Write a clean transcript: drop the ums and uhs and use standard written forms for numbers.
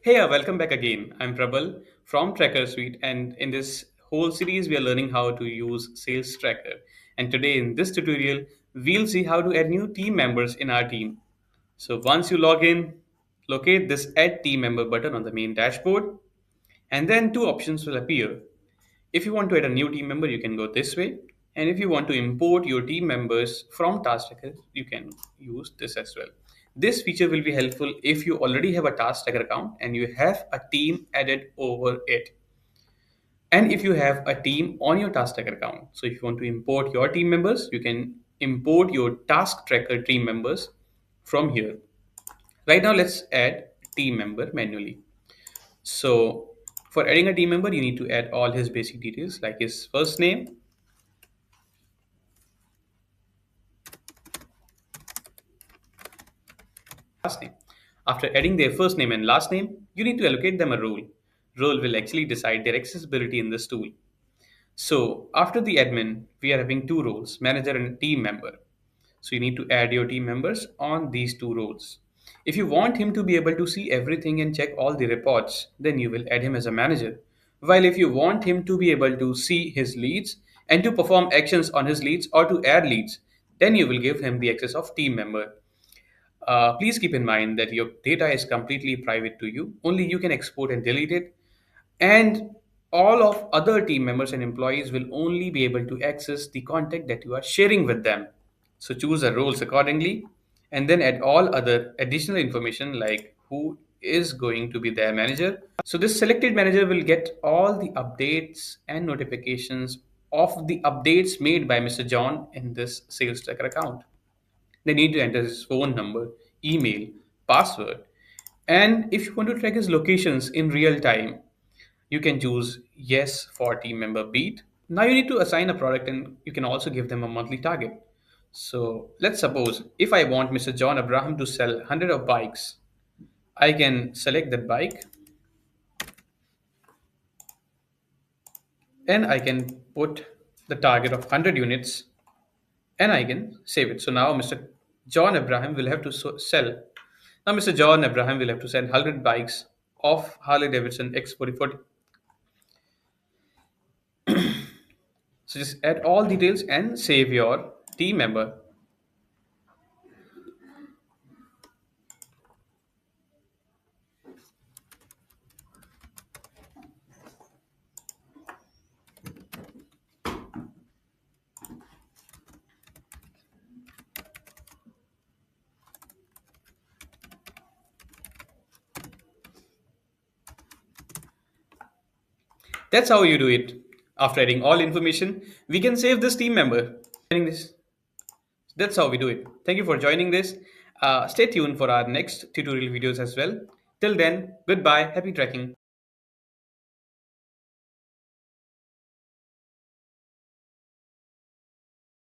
Hey, welcome back again. I'm Prabal from Tracker Suite, and in this whole series, we are learning how to use Sales Tracker. And today, in this tutorial, we'll see how to add new team members in our team. So, once you log in, locate this Add Team Member button on the main dashboard, and then two options will appear. If you want to add a new team member, you can go this way. And if you want to import your team members from Task Tracker, you can use this as well. This feature will be helpful if you already have a Task Tracker account and you have a team added over it. And if you have a team on your Task Tracker account. So if you want to import your team members, you can import your Task Tracker team members from here. Right now, let's add team member manually. So for adding a team member, you need to add all his basic details like his first name, last name. After adding their first name and last name, you need to allocate them a role. Role will actually decide their accessibility in this tool. So after the admin, we are having two roles, manager and team member. So you need to add your team members on these two roles. If you want him to be able to see everything and check all the reports, then you will add him as a manager. While if you want him to be able to see his leads and to perform actions on his leads or to add leads, then you will give him the access of team member. Please keep in mind that your data is completely private to you. Only you can export and delete it. And all of other team members and employees will only be able to access the content that you are sharing with them. So choose the roles accordingly and then add all other additional information like who is going to be their manager. So this selected manager will get all the updates and notifications of the updates made by Mr. John in this sales tracker account. They need to enter his phone number, email, password, and if you want to track his locations in real time, you can choose yes for team member beat. Now you need to assign a product and you can also give them a monthly target. So let's suppose if I want Mr. John Abraham to sell 100 of bikes, I can select that bike and I can put the target of 100 units and I can save it. So now Mr. John Abraham will have to sell. Now Mr. John Abraham will have to sell 100 bikes of Harley Davidson X4040. So just add all details and save your team member. That's how you do it. After adding all information, we can save this team member. That's how we do it. Thank you for joining this. Stay tuned for our next tutorial videos as well. Till then, goodbye. Happy tracking.